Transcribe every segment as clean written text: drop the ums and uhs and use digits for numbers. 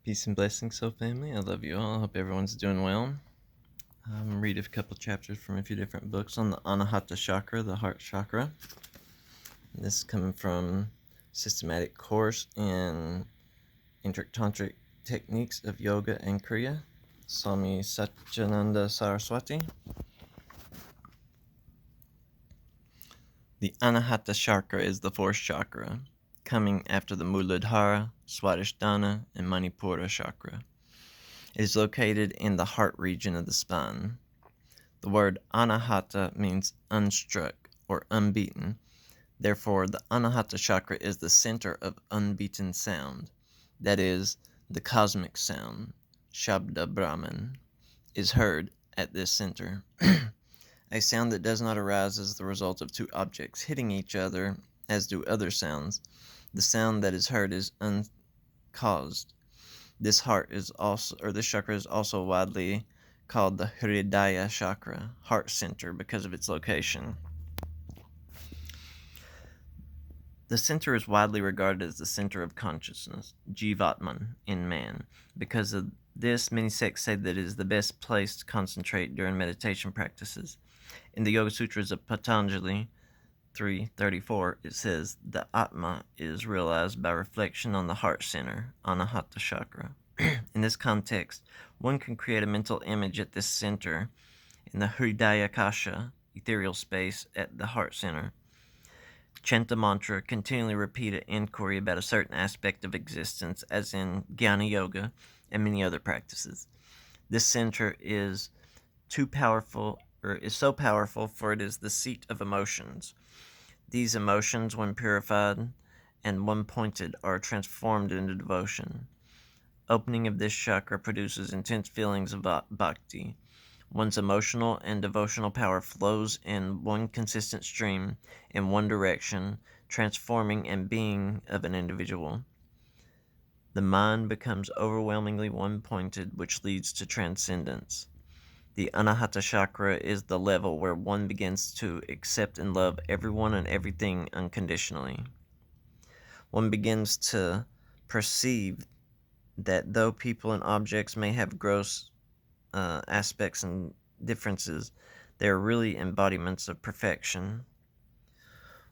Peace and blessings, soul family. I love you all. I hope everyone's doing well. Read a couple chapters from a few different books on the Anahata chakra, the heart chakra. This is coming from Systematic Course in Tantric Techniques of Yoga and Kriya, Swami Satyananda Saraswati. The Anahata chakra is the fourth chakra, coming after the Muladhara, Swadhisthana, and Manipura chakra. It is located in the heart region of the spine. The word Anahata means unstruck or unbeaten. Therefore, the Anahata chakra is the center of unbeaten sound. That is, the cosmic sound, Shabda Brahman, is heard at this center. A sound that does not arise as the result of two objects hitting each other, as do other sounds. The sound that is heard is uncaused. This chakra is also widely called the Hridaya chakra, heart center, because of its location. The center is widely regarded as the center of consciousness, Jivatman, in man. Because of this, many sects say that it is the best place to concentrate during meditation practices. In the Yoga Sutras of Patanjali 3:34, it says, the Atma is realized by reflection on the heart center, Anahata chakra. In this context, one can create a mental image at this center in the Hridayakasha, ethereal space at the heart center. Chant the mantra, continually repeat an inquiry about a certain aspect of existence, as in Jnana Yoga and many other practices. This center is so powerful, for it is the seat of emotions. These emotions, when purified and when pointed, are transformed into devotion. Opening of this chakra produces intense feelings of bhakti. One's emotional and devotional power flows in one consistent stream in one direction, transforming and being of an individual. The mind becomes overwhelmingly one-pointed, which leads to transcendence. The Anahata chakra is the level where one begins to accept and love everyone and everything unconditionally. One begins to perceive that though people and objects may have gross aspects and differences, they are really embodiments of perfection.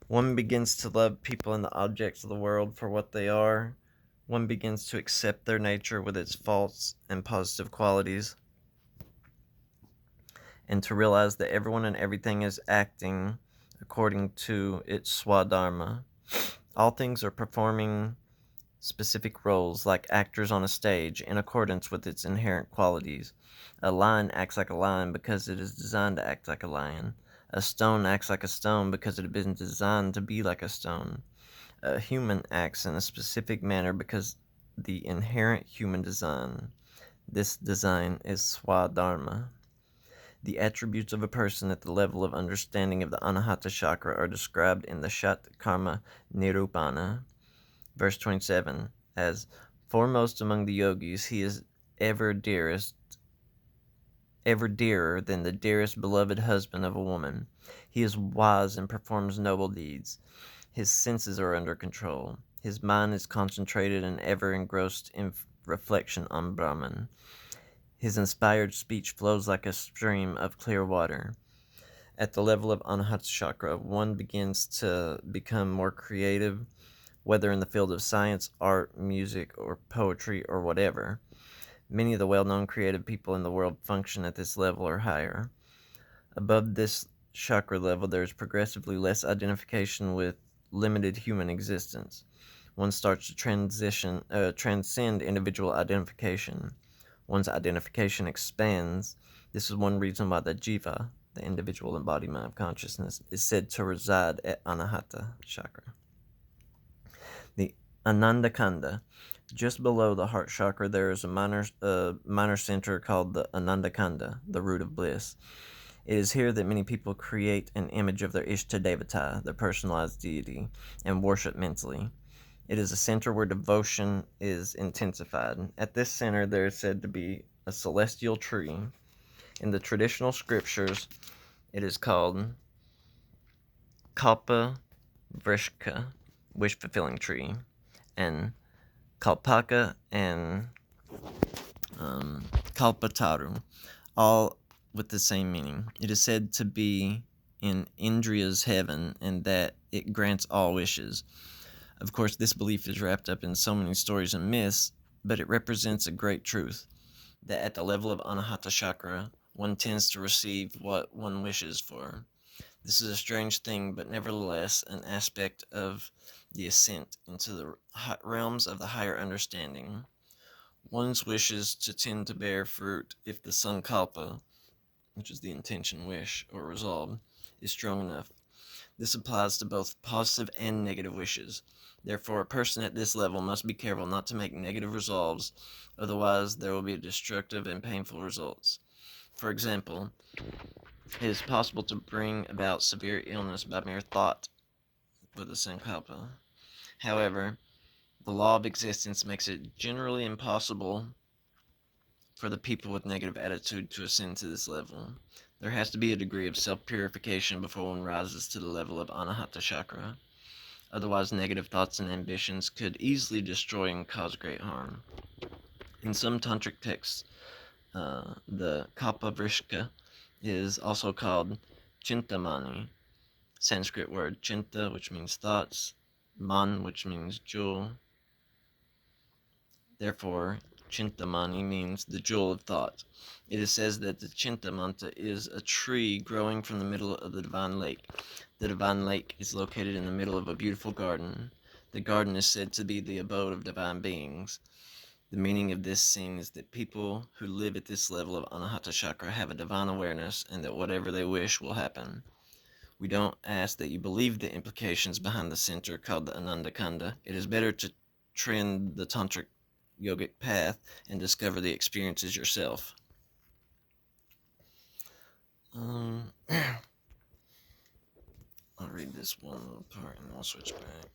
One begins to love people and the objects of the world for what they are. One begins to accept their nature with its faults and positive qualities, and to realize that everyone and everything is acting according to its swadharma. All things are performing specific roles like actors on a stage in accordance with its inherent qualities. A lion acts like a lion because it is designed to act like a lion. A stone acts like a stone because it has been designed to be like a stone. A human acts in a specific manner because the inherent human design. This design is swadharma. The attributes of a person at the level of understanding of the Anahata chakra are described in the Shat Karma Nirupana, verse 27, as foremost among the yogis, he is ever dearer than the dearest beloved husband of a woman. He is wise and performs noble deeds. His senses are under control. His mind is concentrated and ever engrossed in reflection on Brahman. His inspired speech flows like a stream of clear water. At the level of Anahata chakra, one begins to become more creative, whether in the field of science, art, music, or poetry, or whatever. Many of the well-known creative people in the world function at this level or higher. Above this chakra level, there is progressively less identification with limited human existence. One starts to transcend individual identification. One's identification expands. This is one reason why the jiva, the individual embodiment of consciousness, is said to reside at Anahata chakra. The Anandakanda. Just below the heart chakra, there is a minor center called the Anandakanda, the root of bliss. It is here that many people create an image of their Ishtadevata, their personalized deity, and worship mentally. It is a center where devotion is intensified. At this center, there is said to be a celestial tree. In the traditional scriptures, it is called Kalpa Vrishka, wish-fulfilling tree, and Kalpaka and Kalpataru, all with the same meaning. It is said to be in Indriya's heaven and that it grants all wishes. Of course, this belief is wrapped up in so many stories and myths, but it represents a great truth that at the level of Anahata Chakra, one tends to receive what one wishes for. This is a strange thing, but nevertheless an aspect of the ascent into the realms of the higher understanding. One's wishes to tend to bear fruit if the sankalpa, which is the intention, wish, or resolve, is strong enough. This applies to both positive and negative wishes. Therefore, a person at this level must be careful not to make negative resolves, otherwise there will be destructive and painful results. For example, it is possible to bring about severe illness by mere thought with a sankalpa. However, the law of existence makes it generally impossible for the people with negative attitude to ascend to this level. There has to be a degree of self-purification before one rises to the level of Anahata Chakra. Otherwise, negative thoughts and ambitions could easily destroy and cause great harm. In some tantric texts, the Kalpavrishka is also called Chintamani, Sanskrit word chinta, which means thoughts, man, which means jewel. Therefore, Chintamani means the jewel of thought. It is said that the Chintamanta is a tree growing from the middle of the divine lake. The divine lake is located in the middle of a beautiful garden. The garden is said to be the abode of divine beings. The meaning of this scene is that people who live at this level of Anahata Chakra have a divine awareness and that whatever they wish will happen. We don't ask that you believe the implications behind the center called the Ananda Kanda. It is better to trend the tantric yogic path and discover the experiences yourself. I'll read this one little part and I'll switch back.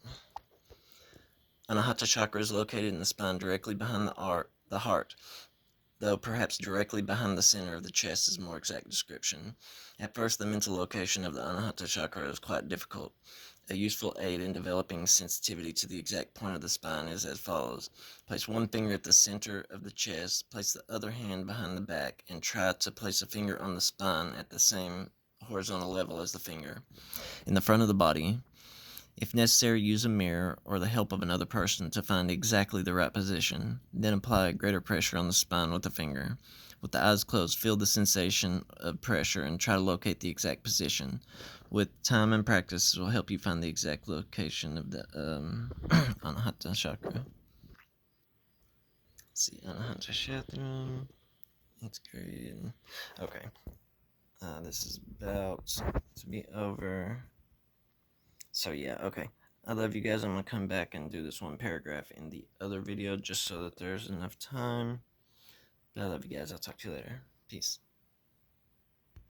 Anahata Chakra is located in the spine directly behind the heart, though perhaps directly behind the center of the chest is a more exact description. At first, the mental location of the Anahata Chakra is quite difficult. A useful aid in developing sensitivity to the exact point of the spine is as follows. Place one finger at the center of the chest, place the other hand behind the back, and try to place a finger on the spine at the same horizontal level as the finger. In the front of the body, if necessary, use a mirror or the help of another person to find exactly the right position. Then apply greater pressure on the spine with the finger. With the eyes closed, feel the sensation of pressure and try to locate the exact position. With time and practice, it will help you find the exact location of the Anahata Chakra. Let's see, Anahata Chakra. It's created. Okay. This is about to be over. So yeah, okay. I love you guys. I'm going to come back and do this one paragraph in the other video just so that there's enough time. But I love you guys. I'll talk to you later. Peace.